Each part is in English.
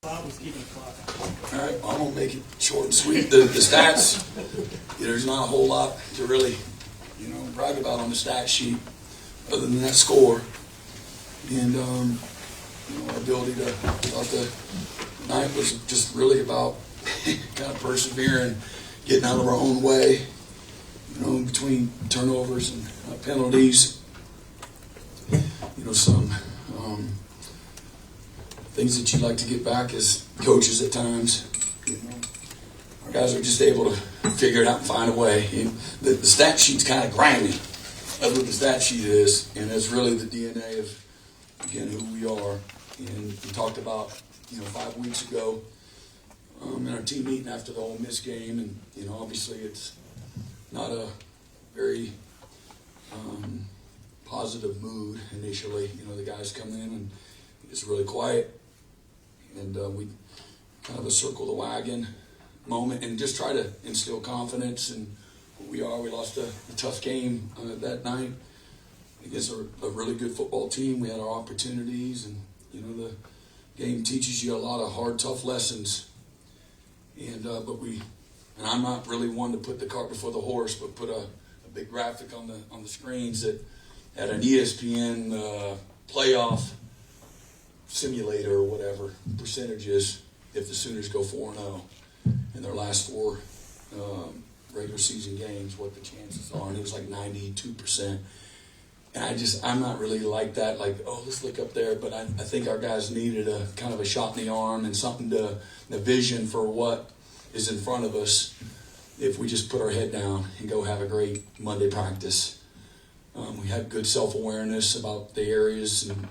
Bob was keeping the clock. All right, I'm going to make it short and sweet. The stats, there's not a whole lot to really, brag about on the stat sheet other than that score. And, our ability to start the night was just really about kind of persevering, getting out of our own way, between turnovers and penalties. Some things that you'd like to get back as coaches at times. Our guys are just able to figure it out and find a way. The stat sheet's kind of grimy. That's what the stat sheet is, and it's really the DNA of, again, who we are. And we talked about, 5 weeks ago in our team meeting after the Ole Miss game, and obviously it's not a very positive mood initially. The guys come in and it's really quiet, and we kind of a circle the wagon moment and just try to instill confidence in who we are. We lost a tough game that night against a really good football team. We had our opportunities, and the game teaches you a lot of hard, tough lessons. And and I'm not really one to put the cart before the horse, but put a big graphic on the screens that had an ESPN playoff simulator or whatever percentages if the Sooners go 4-0 in their last 4 regular season games, what the chances are, and it was like 92%. And I'm not really like that, let's look up there, but I think our guys needed a kind of a shot in the arm and something a vision for what is in front of us if we just put our head down and go have a great Monday practice. We had good self-awareness about the areas and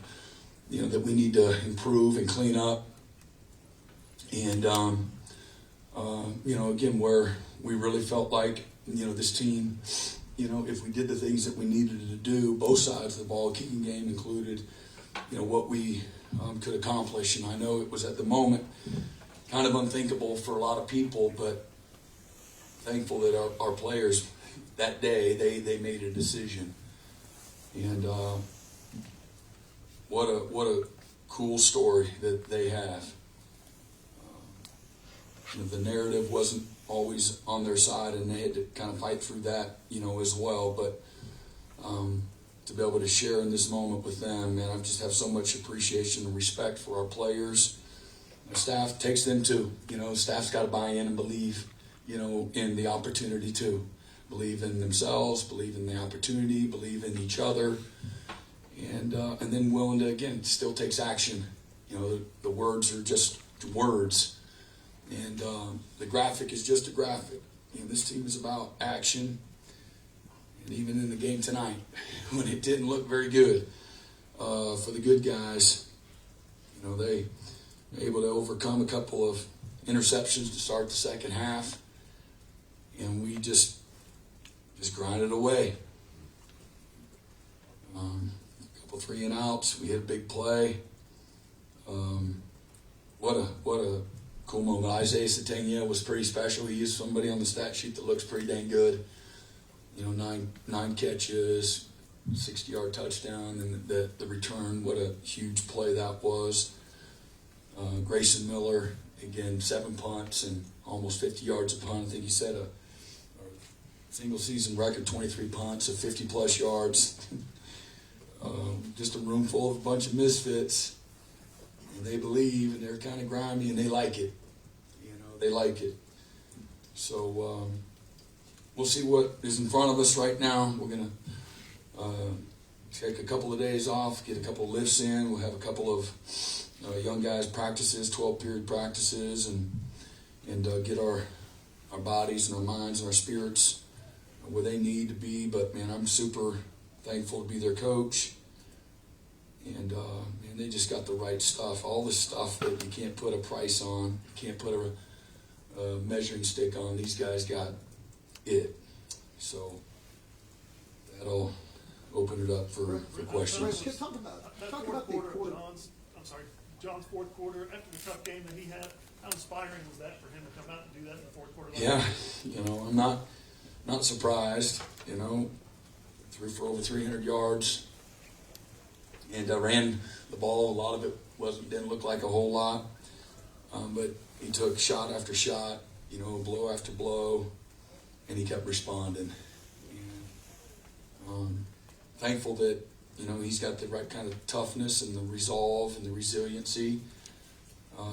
that we need to improve and clean up. And again, where we really felt like this team, if we did the things that we needed to do, both sides of the ball, kicking game included, what we could accomplish. And I know it was at the moment kind of unthinkable for a lot of people, but thankful that our players that day they made a decision. And what a cool story that they have. The narrative wasn't always on their side, and they had to kind of fight through that, as well. But to be able to share in this moment with them, man, I just have so much appreciation and respect for our players. The staff takes them too. Staff's got to buy in and believe, in the opportunity too. Believe in themselves, believe in the opportunity, believe in each other, and then willing to, again, still takes action. The words are just words, and the graphic is just a graphic. This team is about action, and even in the game tonight, when it didn't look very good for the good guys, they were able to overcome a couple of interceptions to start the second half, and we just grinded away. A couple 3-and-outs. We hit a big play. What a cool moment. Isaiah Satania was pretty special. He is somebody on the stat sheet that looks pretty dang good. 9 catches, 60-yard touchdown, and the return. What a huge play that was. Grayson Miller, again, 7 punts and almost 50 yards a punt. I think he said a single season record, 23 punts of 50-plus yards. Just a room full of a bunch of misfits. And they believe, and they're kind of grimy, and they like it. They like it. So we'll see what is in front of us right now. We're going to take a couple of days off, get a couple of lifts in. We'll have a couple of young guys practices, 12-period practices, and get our bodies and our minds and our spirits where they need to be. But, man, I'm super thankful to be their coach. And, man, they just got the right stuff. All the stuff that you can't put a price on, you can't put a measuring stick on. These guys got it. So that'll open it up for questions. Talk about the quarter. John's fourth quarter, after the tough game that he had, how inspiring was that for him to come out and do that in the fourth quarter? Yeah, I'm not surprised. Threw for over 300 yards, and I ran the ball. A lot of it didn't look like a whole lot. But he took shot after shot, blow after blow, and he kept responding. And, thankful that, he's got the right kind of toughness and the resolve and the resiliency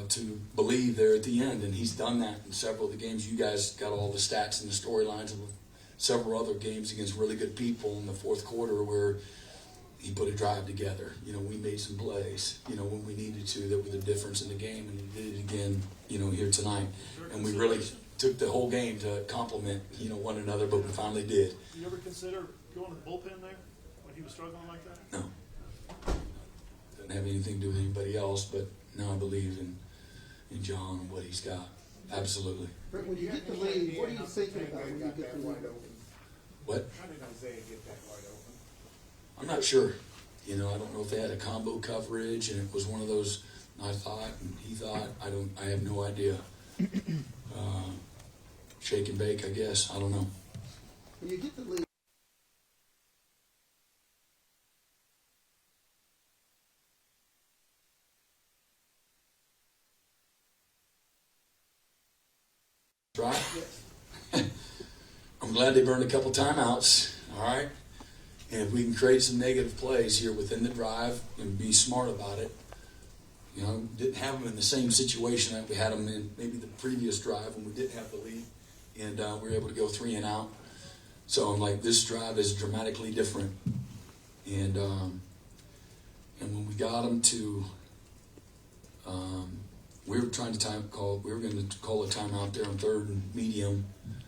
to believe there at the end. And he's done that in several of the games. You guys got all the stats and the storylines of several other games against really good people in the fourth quarter where he put a drive together. We made some plays, when we needed to, that were the difference in the game, and he did it again, here tonight. And we really took the whole game to compliment, one another, but we finally did. Do you ever consider going to the bullpen there when he was struggling like that? No. Doesn't have anything to do with anybody else, but now I believe in John and what he's got. Absolutely. Brett, when you get the lead, what are you thinking about when you get the lead? What? How did Isaiah get that wide open? I'm not sure. I don't know if they had a combo coverage and it was one of those, I thought and he thought. I have no idea. Shake and bake, I guess. I don't know. When you get the lead. Right? Yes. I'm glad they burned a couple timeouts. All right? And if we can create some negative plays here within the drive and be smart about it, didn't have them in the same situation that we had them in maybe the previous drive when we didn't have the lead, and we were able to go 3 and out. So I'm like, this drive is dramatically different. And when we got them to, we were trying to we were going to call a timeout there on 3rd and medium,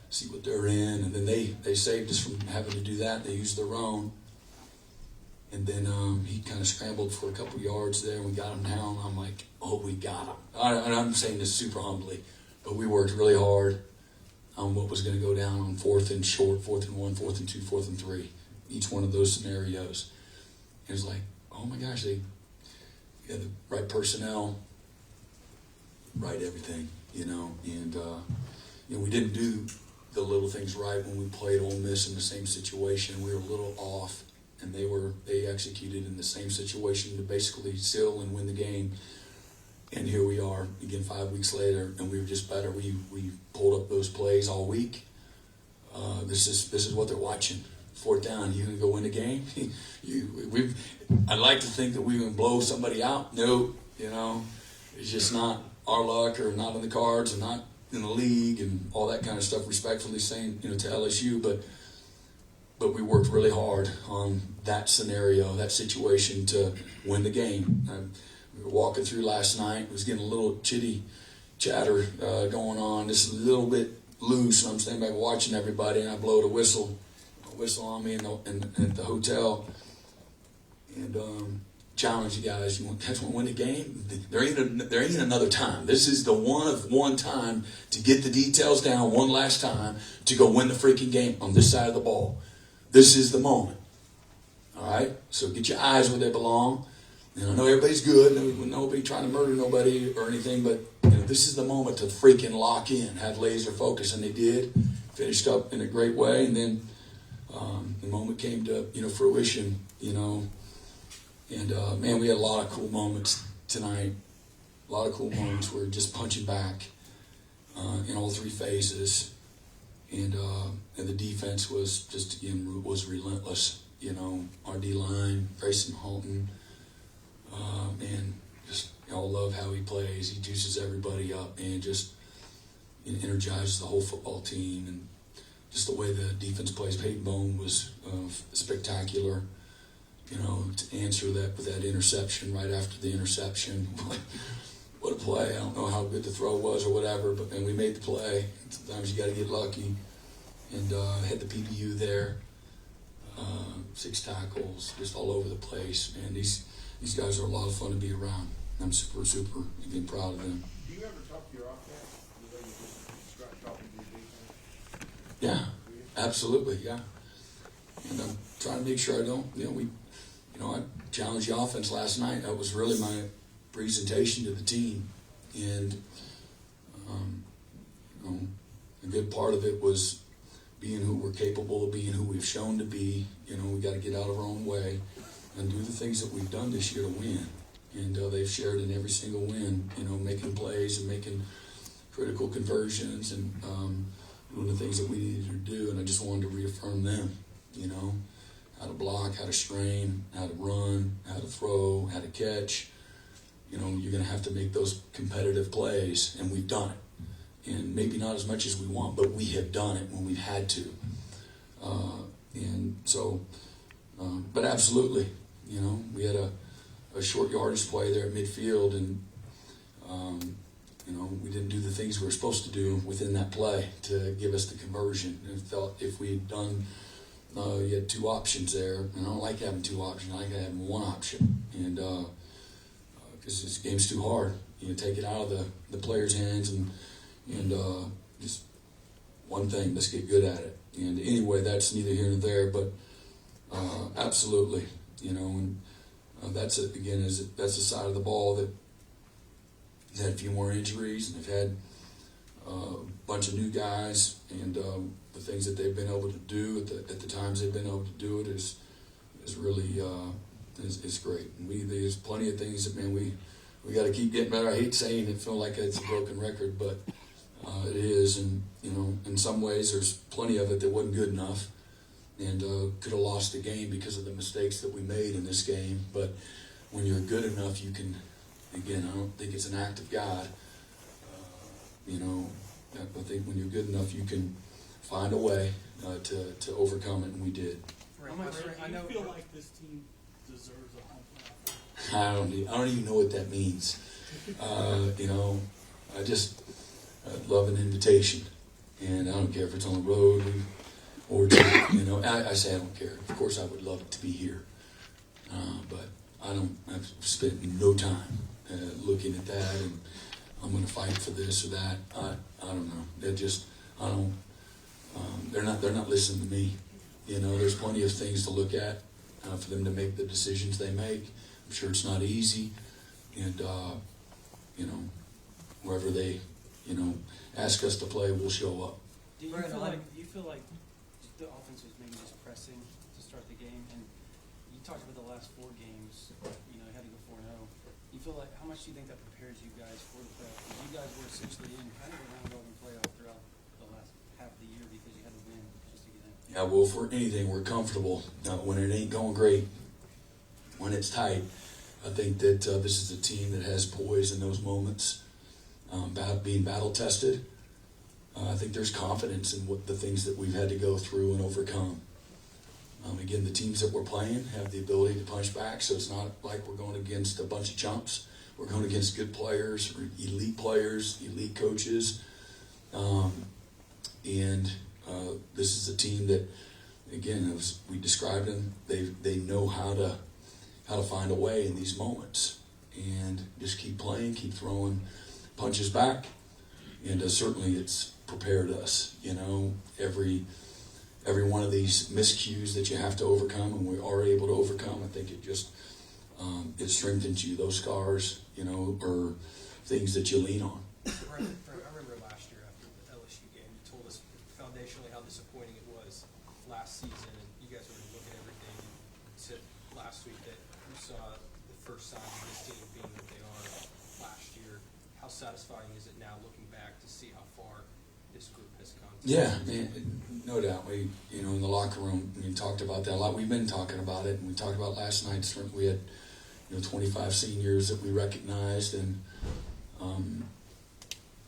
see what they're in, and then they saved us from having to do that. They used their own, and then he kind of scrambled for a couple yards there, and we got him down. I'm like, oh, we got him. And I'm saying this super humbly, but we worked really hard on what was going to go down on 4th and short, 4th and 1, 4th and 2, 4th and 3, each one of those scenarios. It was like, oh my gosh, they had the right personnel, right everything, and we didn't do the little things right when we played Ole Miss in the same situation. We were a little off, and they executed in the same situation to basically seal and win the game. And here we are again 5 weeks later, and we were just better. We pulled up those plays all week. This is what they're watching. 4th down, you gonna go win the game? I'd like to think that we can blow somebody out. No, it's just not our luck, or not in the cards, and not in the league, and all that kind of stuff. Respectfully saying, to LSU, but we worked really hard on that scenario, that situation, to win the game. We were walking through last night. It was getting a little chitty chatter going on, just a little bit loose. And I'm standing back watching everybody, and I blow the whistle on me in the hotel, and challenge you guys. You guys want to win the game? There ain't another time. This is the one time to get the details down one last time to go win the freaking game on this side of the ball. This is the moment. All right? So get your eyes where they belong. And I know everybody's good. Nobody trying to murder nobody or anything, but this is the moment to freaking lock in, have laser focus, and they did. Finished up in a great way, and then the moment came to fruition. And man, we had a lot of cool moments tonight. A lot of cool moments. We're just punching back in all 3 phases, and the defense was just was relentless. Our D line, Grayson Halton, man, just y'all love how he plays. He juices everybody up and just energizes the whole football team, and just the way the defense plays. Peyton Bone was spectacular. To answer that with that interception right after the interception. What a play. I don't know how good the throw was or whatever, but then we made the play. Sometimes you got to get lucky. And had the PBU there. 6 tackles, just all over the place. Man, these guys are a lot of fun to be around. I'm super, super again, proud of them. Do you ever talk to your offense? The way you just start talking to your defense? Yeah, absolutely, yeah. And I'm trying to make sure I don't, I challenged the offense last night. That was really my presentation to the team. And, a good part of it was being who we're capable of being, who we've shown to be. We got to get out of our own way and do the things that we've done this year to win. and they've shared in every single win. You know, making plays and making critical conversions and doing the things that we needed to do. And I just wanted to reaffirm them. You know, how to block, how to strain, how to run, how to throw, how to catch. You know, you're going to have to make those competitive plays, and we've done it. And maybe not as much as we want, but we have done it when we've had to. And so, but absolutely, you know, we had a short yardage play there at midfield, and, you know, we didn't do the things we were supposed to do within that play to give us the conversion. And felt if we'd done, you had two options there, and I don't like having two options. I like having one option, and because this game's too hard. You know, take it out of the players' hands and just one thing. Let's get good at it. And anyway, that's neither here nor there, but absolutely, you know, and that's it again. That's the side of the ball that has had a few more injuries, and they've had a bunch of new guys, and the things that they've been able to do at the times they've been able to do it is really is great. And there's plenty of things that, man, we got to keep getting better. I hate saying it, feel like it's a broken record, but it is. And you know, in some ways, there's plenty of it that wasn't good enough, and could have lost the game because of the mistakes that we made in this game. But when you're good enough, you can. Again, I don't think it's an act of God. You know, I think when you're good enough, you can find a way to overcome it, and we did. How much do you feel like this team deserves a home playoff? I don't even know what that means. You know, I just love an invitation, and I don't care if it's on the road or you know. I say I don't care. Of course, I would love it to be here, but I've spent no time looking at that, and I'm going to fight for this or that. I don't know. They're not listening to me. You know, there's plenty of things to look at for them to make the decisions they make. I'm sure it's not easy, and you know, wherever they, you know, ask us to play, we'll show up. Do you feel like the offense was maybe just pressing to start the game? And you talked about the last 4 games. You know, you had to go 4-0. You feel like, how much do you think that prepares you guys for the playoff? Because you guys were essentially in kind of a round-robin playoff throughout the last half of the year because you had to win just to get in. Yeah, well, for anything, we're comfortable. When it ain't going great, when it's tight, I think that this is a team that has poise in those moments, being battle-tested. I think there's confidence in what the things that we've had to go through and overcome. Again, the teams that we're playing have the ability to punch back, so it's not like we're going against a bunch of chumps. We're going against good players, elite coaches, and this is a team that, again, as we described them, they know how to find a way in these moments, and just keep playing, keep throwing punches back, and certainly it's prepared us. You know, every one of these miscues that you have to overcome, and we are able to overcome, I think it just it strengthens you. Those scars, you know, are things that you lean on. Right. I remember last year after the LSU game, you told us foundationally how disappointing it was last season, and you guys were going to look at everything. You said last week that you saw the first sign of this team being what they are last year. How satisfying is it now, looking back, to see how far this group has come? Yeah, man, no doubt. We, you know, in the locker room, we talked about that a lot. We've been talking about it, and we talked about last night. We had, you know, 25 seniors that we recognized, and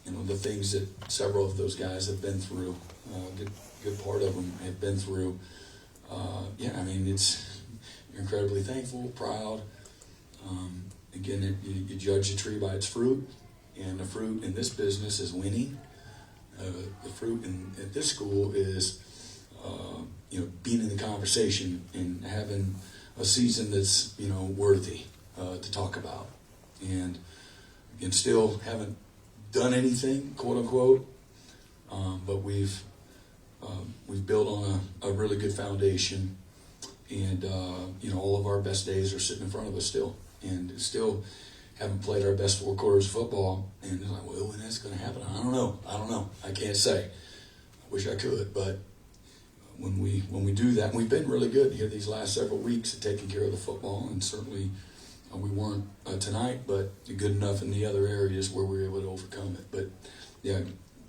you know, the things that several of those guys have been through. Good part of them have been through. Yeah, I mean, you're incredibly thankful, proud. Again, you judge a tree by its fruit, and the fruit in this business is winning. The fruit at this school is, you know, being in the conversation and having a season that's, you know, worthy to talk about. And again, still haven't done anything, quote unquote, but we've built on a really good foundation, and you know, all of our best days are sitting in front of us still, and still haven't played our best 4 quarters of football. And it's like, well, when that's going to happen, I don't know. I can't say. I wish I could, but when we do that, we've been really good here these last several weeks at taking care of the football, and certainly We weren't tonight, but good enough in the other areas where we were able to overcome it. But yeah,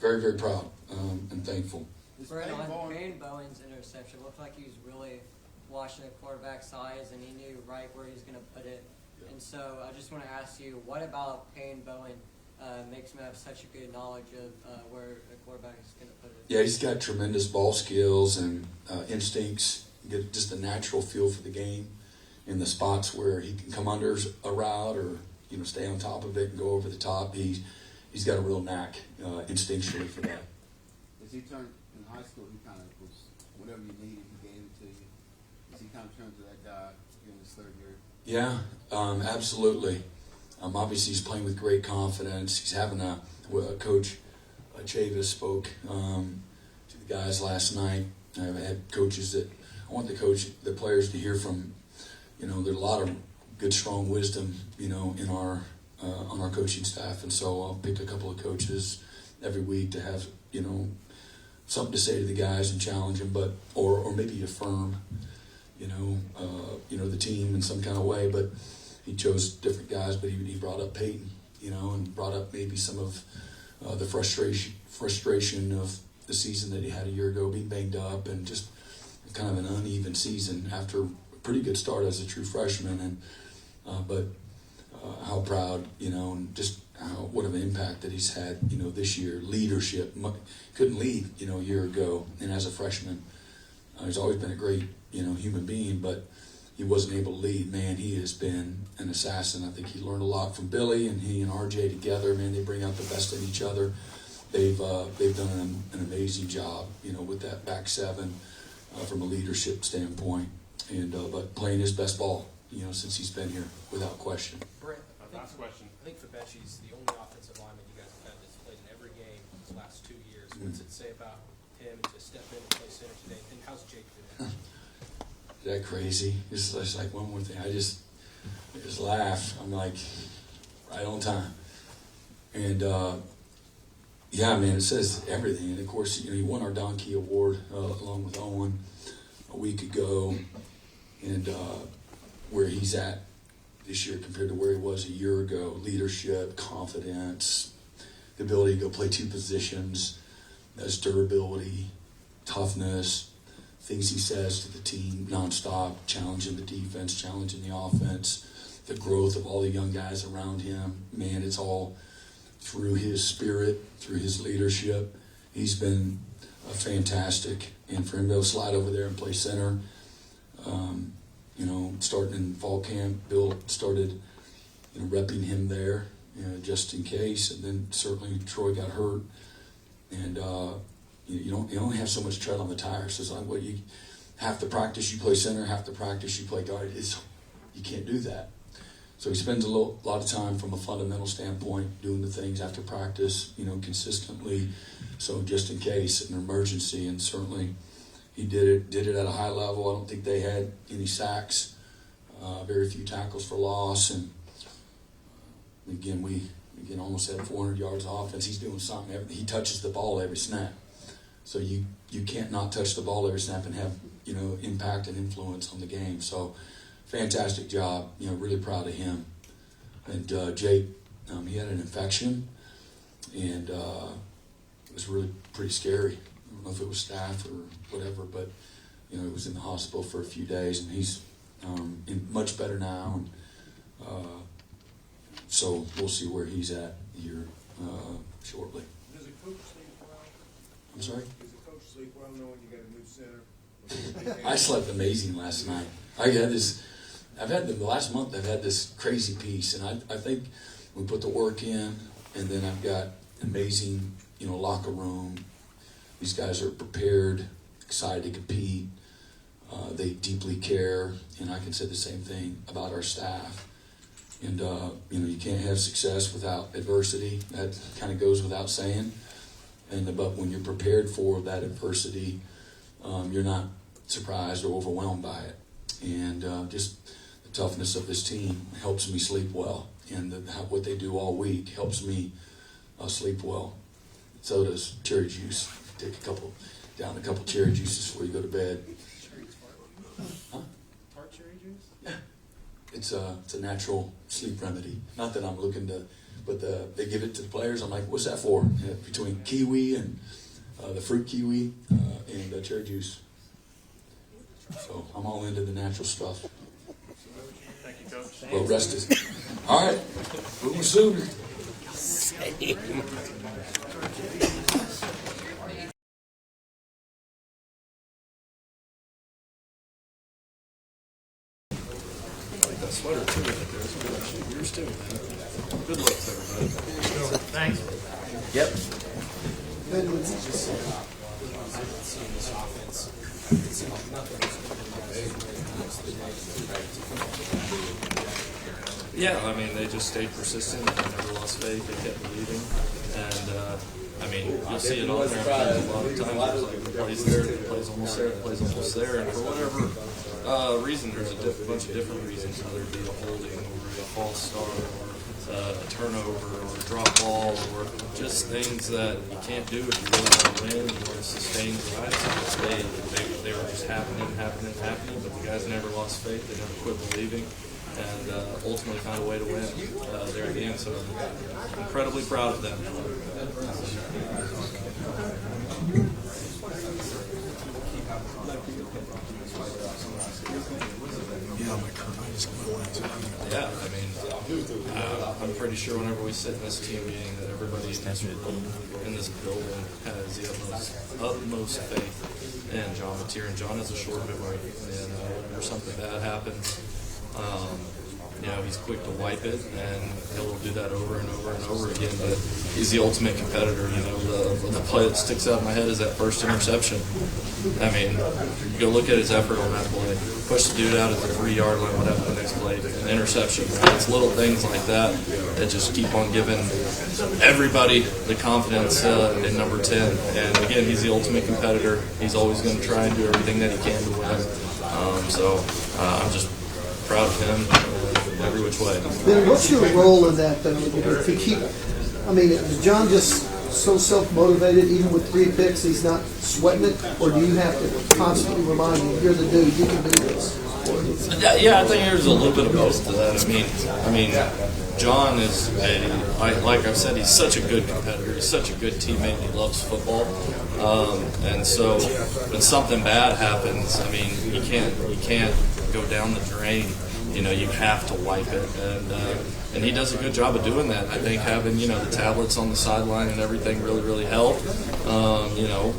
very, very proud and thankful. Brett, on Payne Bowen's interception, looked like he was really watching the quarterback's eyes, and he knew right where he was going to put it. Yeah. And so I just want to ask you, what about Payne Bowen makes him have such a good knowledge of where a quarterback is going to put it? Yeah, he's got tremendous ball skills and instincts. You get just a natural feel for the game in the spots where he can come under a route or stay on top of it and go over the top. He's got a real knack instinctually for that. As he turned in high school, he kind of was, whatever you needed, he gave it to you. As he kind of turned to that guy in his third year. Yeah, absolutely. Obviously, he's playing with great confidence. He's having Coach Chavis spoke to the guys last night. I've had coaches that I want the players to hear from. There's a lot of good, strong wisdom, in our on our coaching staff, and so I'll pick a couple of coaches every week to have something to say to the guys and challenge them, but or maybe affirm, the team in some kind of way. But he chose different guys, but he brought up Peyton, and brought up maybe some of the frustration of the season that he had a year ago, being banged up, and just kind of an uneven season after a pretty good start as a true freshman. And but how proud, and just what of an impact that he's had, this year. Leadership, couldn't lead, a year ago, and as a freshman, he's always been a great, human being, but he wasn't able to lead. Man, he has been an assassin. I think he learned a lot from Billy, and he and RJ together, man, they bring out the best in each other. They've done an amazing job, with that back seven from a leadership standpoint, and but playing his best ball, since he's been here, without question. Brent, Last question. I think Fabechi's the only offensive lineman you guys have had that's played in every game the last 2 years. What's it say about him to step in and play center today? And how's Jake doing? Is that crazy? It's like one more thing. I just laugh. I'm like, right on time. And yeah, man, it says everything. And of course, he won our Donkey Award along with Owen a week ago, and where he's at this year compared to where he was a year ago. Leadership, confidence, the ability to go play two positions, his durability, toughness, things he says to the team nonstop, challenging the defense, challenging the offense, the growth of all the young guys around him. Man, it's all through his spirit, through his leadership. He's been fantastic. And for him to slide over there and play center, starting in fall camp, Bill started, repping him there, just in case. And then certainly Troy got hurt, and you only have so much tread on the tires. So it's like, half the practice you play center, half the practice you play guard. You can't do that. So he spends a lot of time from a fundamental standpoint doing the things after practice, consistently. So just in case, an emergency, and certainly he did it at a high level. I don't think they had any sacks, very few tackles for loss, and again we almost had 400 yards of offense. He's doing something. He touches the ball every snap. So you can't not touch the ball every snap and have impact and influence on the game. So fantastic job. Really proud of him. And Jake, he had an infection, and it was really pretty scary. I don't know if it was staph or whatever, but he was in the hospital for a few days, and he's much better now. And so we'll see where he's at here shortly. Does a coach sleep well? I'm sorry? Does a coach sleep well knowing you got a new center? I slept amazing last night. The last month I've had this crazy piece, and I think we put the work in, and then I've got amazing, locker room. These guys are prepared, excited to compete. They deeply care, and I can say the same thing about our staff. And, you can't have success without adversity. That kind of goes without saying. But when you're prepared for that adversity, you're not surprised or overwhelmed by it. And just the toughness of this team helps me sleep well. And what they do all week helps me sleep well. So does cherry juice. Take down a couple cherry juices before you go to bed. Tart cherry juice? it's a natural sleep remedy. Not that I'm looking to, but they give it to the players. I'm like, what's that for? Between kiwi and the fruit kiwi and cherry juice. So I'm all into the natural stuff. Thank you, Coach. Well rested. All right, Boomer Sooner. That sweater too, right there. It's good actually. Yours too, man. Good looks, everybody. Thanks. Ben, when you just said seeing this offense, it seemed like nothing was Yeah, I mean, they just stayed persistent and they never lost faith. They kept believing. And, I mean, you'll see it on there. A lot of times it's like, plays there, plays almost there, plays almost there. And for whatever reason, there's a bunch of different reasons, whether it be a holding or a false start or a turnover or a drop ball or just things that you can't do if you really want to win and you want to sustain drives. They were just happening, but the guys never lost faith. They never quit believing. And ultimately found a way to win there at the end. So I'm incredibly proud of them. Yeah, I mean, I'm pretty sure whenever we sit in this team meeting that everybody in this building has the utmost faith in John Mateer. And John has a short memory, and whenever something bad happens, you know, he's quick to wipe it, and he'll do that over and over and over again. But he's the ultimate competitor. You know, the play that sticks out in my head is that first interception. I mean, you go look at his effort on that play. Push the dude out at the 3-yard line, what happened the next play? An interception. It's little things like that that just keep on giving everybody the confidence in number 10. And again, he's the ultimate competitor. He's always going to try and do everything that he can to win. So I'm just proud of him every which way. Ben, what's your role in that, though? If you keep, I mean, is John just so self-motivated, even with 3 picks, he's not sweating it? Or do you have to constantly remind him, you're the dude, you can do this? Yeah, I think there's a little bit of both to that. I mean, John is like I've said, he's such a good competitor. He's such a good teammate. He loves football, and so when something bad happens, I mean, you can't go down the drain. You know, you have to wipe it, and he does a good job of doing that. I think having the tablets on the sideline and everything really helped. You know,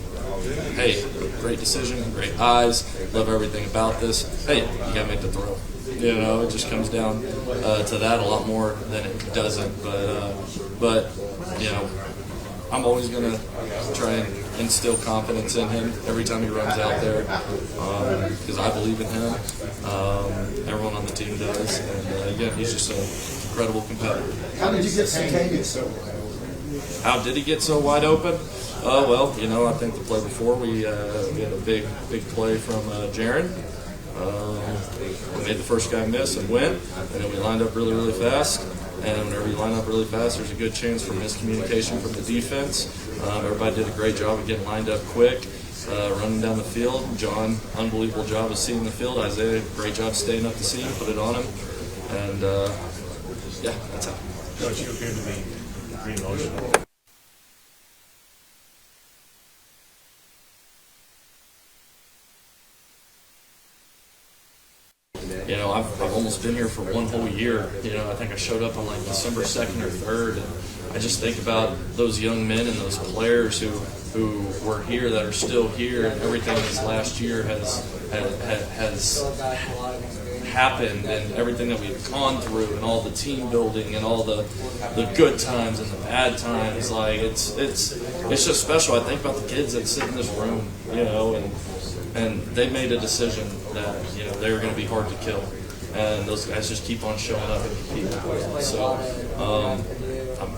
hey, great decision, great eyes, love everything about this. Hey, you gotta make the throw. You know, it just comes down to that a lot more than it doesn't. But you know, I'm always gonna try and instill confidence in him every time he runs out there because I believe in him. Everyone on the team does, and again, he's just an incredible competitor. How did you get Satanius? How did he get so wide open? Well, I think the play before we had a big play from Jaron. We made the first guy miss and win, and then we lined up really fast. And whenever you line up really fast, there's a good chance for miscommunication from the defense. Everybody did a great job of getting lined up quick, running down the field. John, unbelievable job of seeing the field. Isaiah, great job staying up to see him, put it on him. And, yeah, that's how. Coach, you appear to be pretty emotional. I've almost been here for one whole year. I think I showed up on like December 2nd or 3rd, and I just think about those young men and those players who were here that are still here, and everything this last year has happened, and everything that we've gone through, and all the team building, and all the good times and the bad times. Like it's just special. I think about the kids that sit in this room, and they made a decision that they were going to be hard to kill, and those guys just keep on showing up and competing. So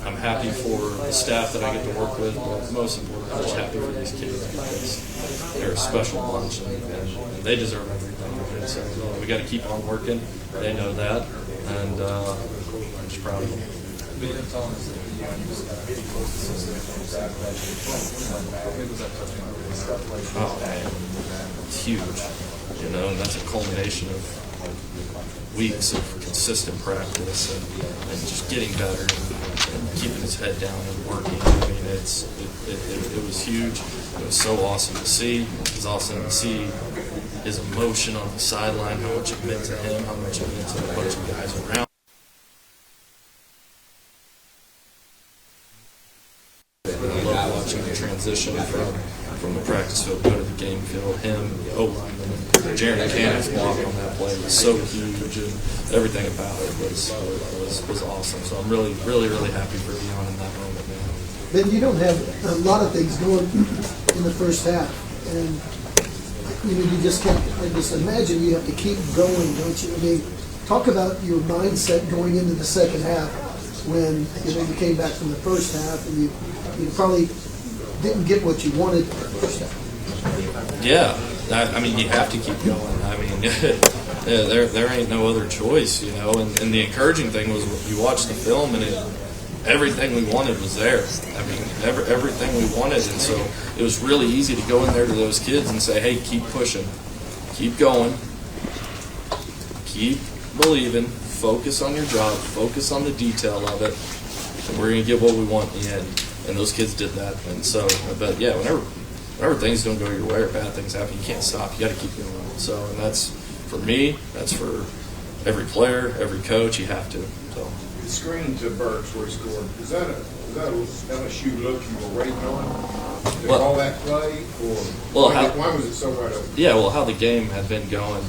I'm happy for the staff that I get to work with, but most importantly, I'm just happy for these kids because they're a special bunch, and they deserve everything. And so we got to keep on working. They know that, and I'm just proud of them. Oh man, it's huge, and that's a culmination of weeks of consistent practice and just getting better and keeping his head down and working. I mean, it was huge. It was so awesome to see. It was awesome to see his emotion on the sideline, how much it meant to him, how much it meant to a bunch of guys around. I love watching the transition from the practice field go to the game field. Jaron Cannon's block on that play was so huge, and everything about it was awesome. So I'm really happy for Dion in that moment, man. Ben, you don't have a lot of things going in the first half, and you just can't. I just imagine you have to keep going, don't you? I mean, talk about your mindset going into the second half when you came back from the first half and you probably didn't get what you wanted in the first half. Yeah, I mean, you have to keep going. I mean, there ain't no other choice, And the encouraging thing was you watch the film and everything we wanted was there. I mean, everything we wanted, and so it was really easy to go in there to those kids and say, "Hey, keep pushing, keep going, keep believing, focus on your job, focus on the detail of it, and we're gonna get what we want in the end." And those kids did that, and so, but yeah, whenever things don't go your way or bad things happen, you can't stop. You got to keep going. So, and that's for me. That's for every player, every coach. You have to. So. The screen to Burks where he scored, is that a LSU look you were waiting on? Did all that play, or why was it so right open? Yeah, well, how the game had been going,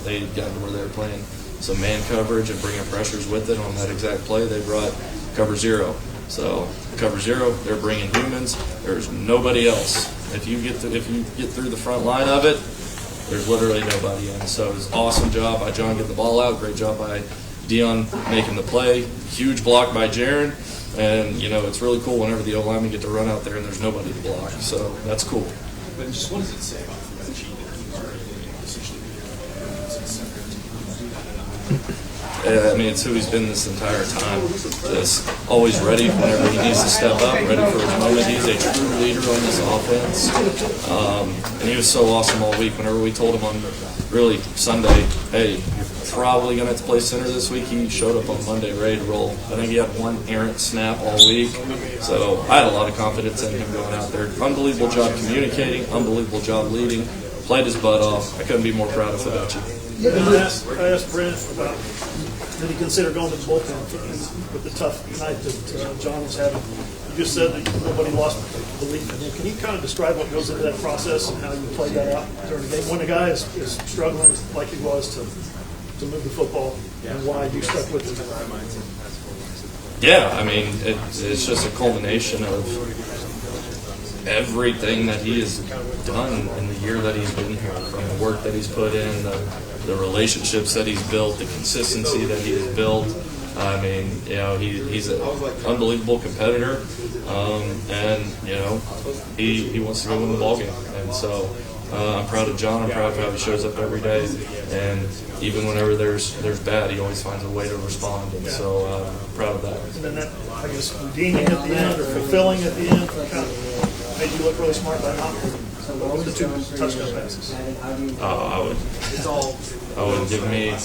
they got to where they were playing some man coverage and bringing pressures with it on that exact play. They brought cover zero. So cover zero, they're bringing humans. There's nobody else. If you get through the front line of it, there's literally nobody in. So it was an awesome job by John getting the ball out. Great job by Dion making the play. Huge block by Jaron. And, it's really cool whenever the O-linemen get to run out there and there's nobody to block. So that's cool. But just what does it say about Frenchie that he was ready to essentially I mean, it's who he's been this entire time. Just always ready whenever he needs to step up, ready for his moment. He's a true leader on this offense. And he was so awesome all week. Whenever we told him on really Sunday, hey, you're probably going to have to play center this week, he showed up on Monday ready to roll. I think he had one errant snap all week. So I had a lot of confidence in him going out there. Unbelievable job communicating, unbelievable job leading. Played his butt off. I couldn't be more proud of Fidelci. Yeah, I asked Brent about did he consider going to the bullpen with the tough night that John was having. You just said that nobody lost belief in him. Can you kind of describe what goes into that process and how you play that out during the game when a guy is struggling like he was to move the football and why you stuck with him? Yeah, I mean, it's just a culmination of everything that he has done in the year that he's been here, from the work that he's put in, the relationships that he's built, the consistency that he has built. I mean, he's an unbelievable competitor, and he wants to go win the ball game. And so I'm proud of John. I'm proud of how he shows up every day, and even whenever there's bad, he always finds a way to respond. And so I'm proud of that. And then that, I guess, redeeming at the end or fulfilling at the end kind of made you look really smart by not with the 2 touchdown passes. I wouldn't give me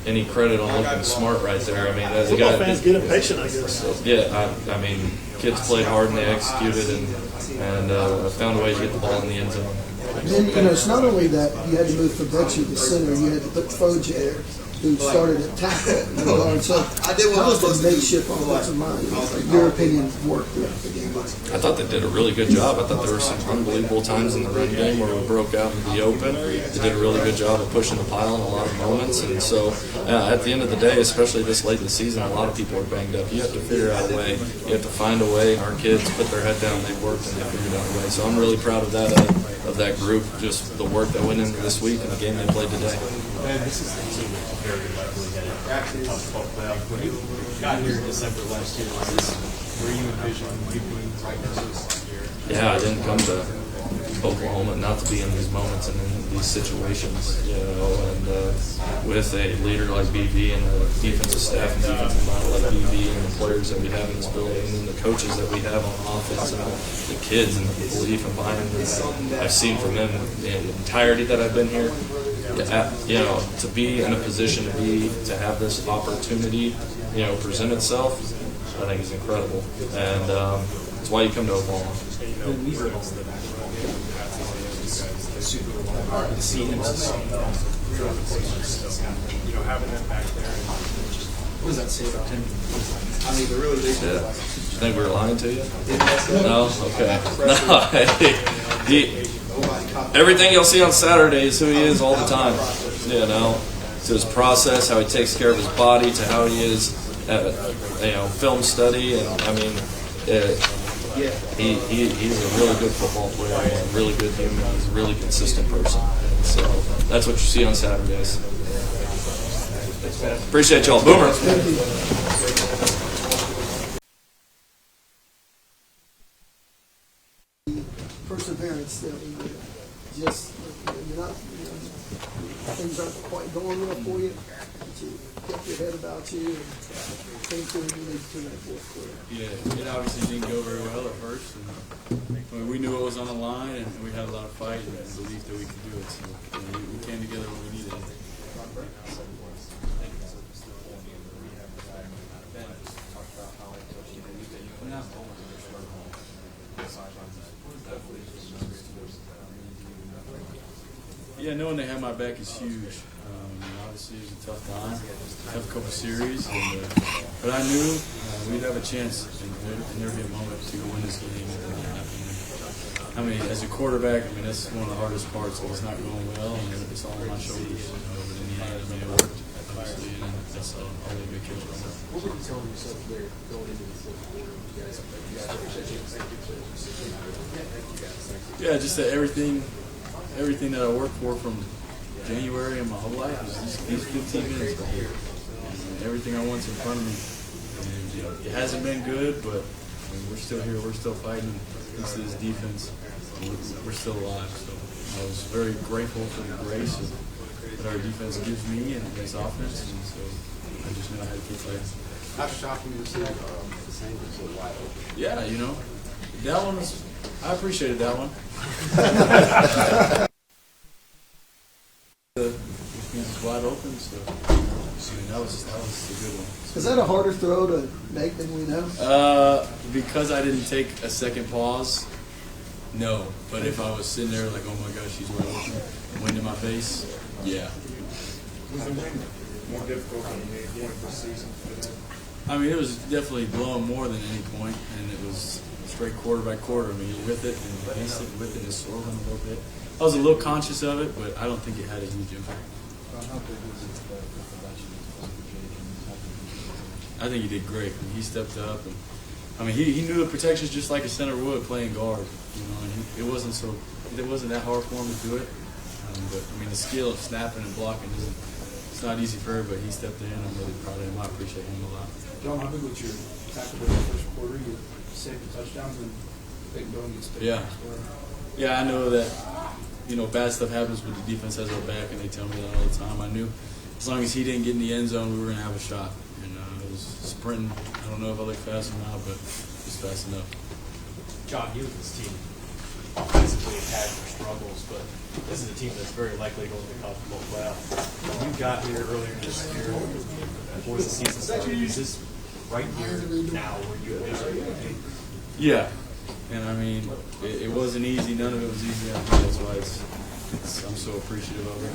any credit on looking smart right there. I mean, as a Football guy, fans get impatient, I guess. Yeah, I mean, kids played hard and they executed and found a way to get the ball in the end zone. And then, it's not only that you had to move Fidelci to center, you had to put Foge there, who started at tackle. And so, how was the makeshift offensive line, your opinion, work throughout the game? I thought they did a really good job. I thought there were some unbelievable times in the run game where we broke out into the open. They did a really good job of pushing the pile in a lot of moments. And so, at the end of the day, especially this late in the season, a lot of people are banged up. You have to figure out a way. You have to find a way. Our kids put their head down. They worked and they figured out a way. So I'm really proud of that group, just the work that went into this week and the game they played today. Man, this is the team with a very lively head. Tough football playoff. When you got here in December last year, were you envisioning you being right now this year? Yeah, I didn't come to Oklahoma not to be in these moments and in these situations, and with a leader like BV and the defensive staff and defensive model like BV and the players that we have in this building and the coaches that we have on offense and the kids and the belief and buy-in that I've seen from them in the entirety that I've been here, to be in a position to have this opportunity, present itself, I think is incredible, and that's why you come to Oklahoma. Seeing him having them back there. What does that say about him? I mean, they're really big. Yeah. You think we were lying to you? No? Okay. No, everything you'll see on Saturday is who he is all the time. To his process, how he takes care of his body, to how he is at film study, and I mean, he's a really good football player, and a really good human. He's a really consistent person. So that's what you see on Saturdays. Appreciate y'all. Boomer. Perseverance that just you're not, things aren't quite going well for you, but you kept your head about you and came through and lead to that fourth quarter. Yeah, it obviously didn't go very well at first. And we knew it was on the line, and we had a lot of fight and belief that we could do it. So we came together when we needed it. Yeah, knowing they have my back is huge. Obviously, it was a tough time, tough couple series, but I knew we'd have a chance, and there'd be a moment to win this game. I mean, as a quarterback, that's one of the hardest parts. It's not going well, and it's all on my shoulders. But in the end, it worked, obviously, and that's all the big kids from it. What were you telling yourself there going into the fourth quarter? Yeah, just that everything that I worked for from January and my whole life is these 15 minutes right here. And everything I want's in front of me. And, it hasn't been good, but we're still here. We're still fighting against this defense. We're still alive. So I was very grateful for the grace that our defense gives me and this offense. And so I just knew I had to keep fighting. How shocking to see the same so wide open? Yeah, that one was. I appreciated that one. It's wide open, so that was a good one. Is that a harder throw to make than we know? Because I didn't take a second pause, no. But if I was sitting there like, oh my gosh, she's wide open, wind in my face, yeah. Was the wind more difficult than any point this season for them? I mean, it was definitely blowing more than any point, and it was straight quarter by quarter. I mean, you're with it, and basic with it is swirling a little bit. I was a little conscious of it, but I don't think it had a huge impact. I think he did great. He stepped up, and he knew the protections just like a center would playing guard. And it wasn't that hard for him to do it. But the skill of snapping and blocking it's not easy for everybody. He stepped in. I'm really proud of him. I appreciate him a lot. John, how big was your tackle in the first quarter? You saved the touchdowns and Peyton Bowen gets picked. Yeah, I know that. Bad stuff happens when the defense has our back, and they tell me that all the time. I knew as long as he didn't get in the end zone, we were going to have a shot. And it was sprinting. I don't know if I look fast or not, but just fast enough. John, you and this team offensively have had your struggles, but this is a team that's very likely going to the college football playoff. When you got here earlier this year, before the season started, is this right here now where you envision? Yeah. And it wasn't easy. None of it was easy. I think that's why I'm so appreciative of it.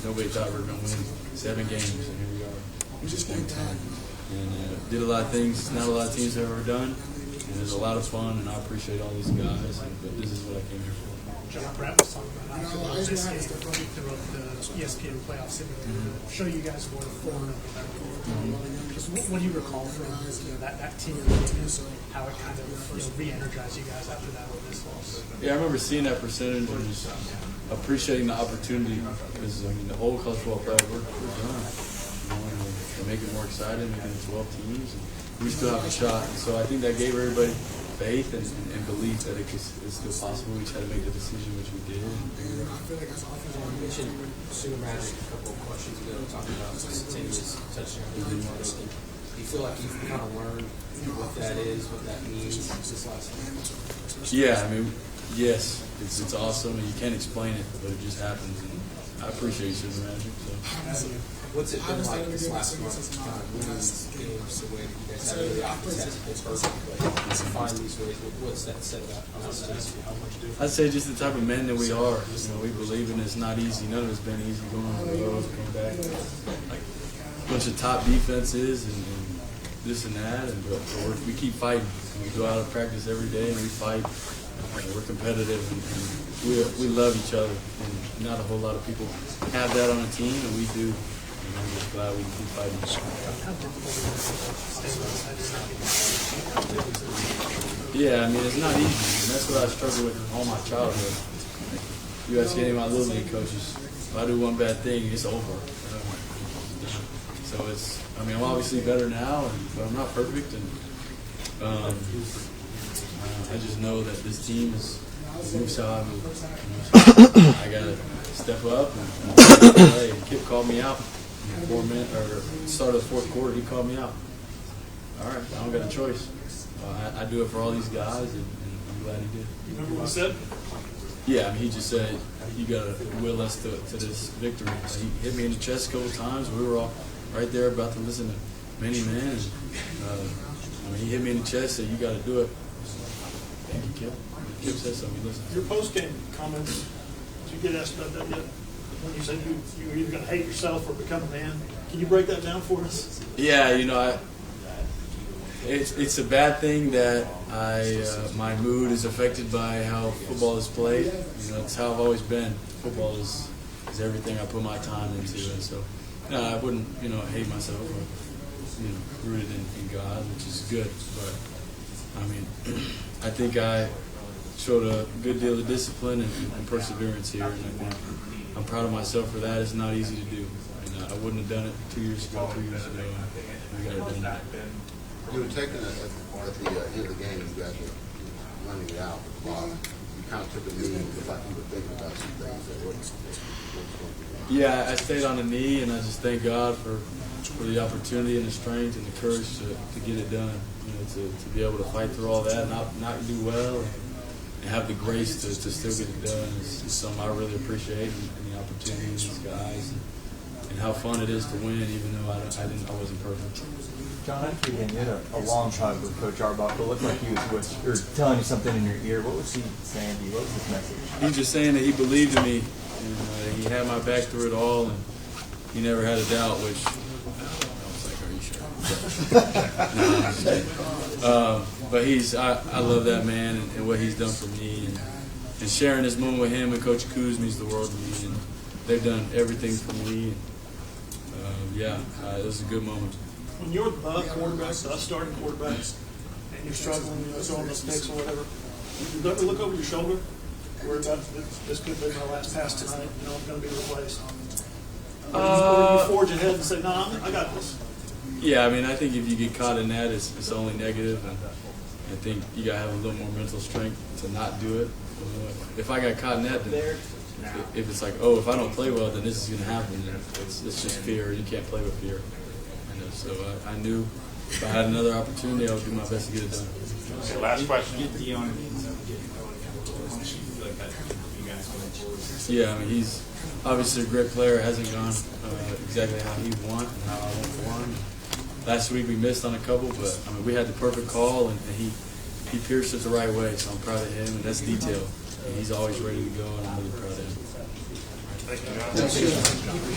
Nobody thought we were going to win 7 games, and here we are. Just one time. And did a lot of things not a lot of teams have ever done. And it was a lot of fun, and I appreciate all these guys. But this is what I came here for. John Brett was talking about after this game, throughout the ESPN playoff simulator, to show you guys what a 4-0 Just what do you recall from that team, how it kind of re-energized you guys after that with this loss? Yeah, I remember seeing that percentage and just appreciating the opportunity because the whole college football playoff we're done. To make it more exciting, making it 12 teams, and we still have a shot. And so I think that gave everybody faith and belief that it's still possible. We just had to make the decision, which we did. You mentioned Sooner Magic a couple of questions ago, talking about instantaneous touchdown. Do you feel like you've kind of learned what that is, what that means this last time? Yeah, yes, it's awesome, and you can't explain it, but it just happens. And I appreciate you, Magic. So. What's it been like this last month, kind of winning these games the way that you guys have? The offense hasn't been perfect, but to find these ways, what's that said about us? I'd say just the type of men that we are. We believe in it's not easy. None of it's been easy going on the road, coming back. Like a bunch of top defenses and this and that, but we keep fighting. We go out and practice every day and we fight. We're competitive and we love each other. And not a whole lot of people have that on a team, and we do. And I'm just glad we can keep fighting. Yeah, I mean, it's not easy. And that's what I struggled with all my childhood. You ask any of my little league coaches, if I do one bad thing, it's over. So it's, I mean, I'm obviously better now, but I'm not perfect. And I just know that this team moves how I move. I got to step up and play. Kip called me out in the 4 minute or start of the fourth quarter. He called me out. All right, I don't got a choice. I do it for all these guys, and I'm glad he did. You remember what he said? Yeah, I mean, he just said, you got to will us to this victory. He hit me in the chest a couple times. We were all right there about to listen to many men. And, I mean, he hit me in the chest, said, you got to do it. Thank you, Kip. Kip said something. Listen. Your post-game comments, did you get asked about that yet? When you said you were either going to hate yourself or become a man. Can you break that down for us? Yeah, it's a bad thing that my mood is affected by how football is played. It's how I've always been. Football is everything I put my time into, and so I wouldn't hate myself or rooted in God, which is good. But I mean, I think I showed a good deal of discipline and perseverance here, and I think I'm proud of myself for that. It's not easy to do. I wouldn't have done it 2 years ago, 3 years ago. I got it done. You were taking it at the end of the game. You guys were running it out. You kind of took a knee. It's like you were thinking about some things. Yeah, I stayed on the knee, and I just thank God for the opportunity and the strength and the courage to get it done. To be able to fight through all that, not do well, and have the grace to still get it done is something I really appreciate, and the opportunity of these guys, and how fun it is to win, even though I wasn't perfect. John, after you had a long talk with Coach Arbuckle, it looked like he was telling you something in your ear. What was he saying to you? What was his message? He's just saying that he believed in me, and he had my back through it all, and he never had a doubt, which I was like, are you sure? No, I'm just kidding. But I love that man and what he's done for me, and sharing this moment with him and Coach Kuz means the world to me, and they've done everything for me. It was a good moment. When you're the quarterback, the starting quarterback, and you're struggling, throwing those picks or whatever, you ever look over your shoulder, worry about this could be my last pass tonight, I'm going to be replaced. Or you forge ahead and say, no, I got this. Yeah, I mean, I think if you get caught in that, it's only negative, and I think you got to have a little more mental strength to not do it. If I got caught in that, then if it's like, if I don't play well, then this is going to happen. Then it's just fear. You can't play with fear. So I knew if I had another opportunity, I would do my best to get it done. Okay, last question. Yeah, I mean, he's obviously a great player. Hasn't gone exactly how he wanted and how I want for him. Last week we missed on a couple, but I mean, we had the perfect call, and he pierced it the right way. So I'm proud of him, and that's detail. And he's always ready to go, and I'm really proud of him. Thank you, John.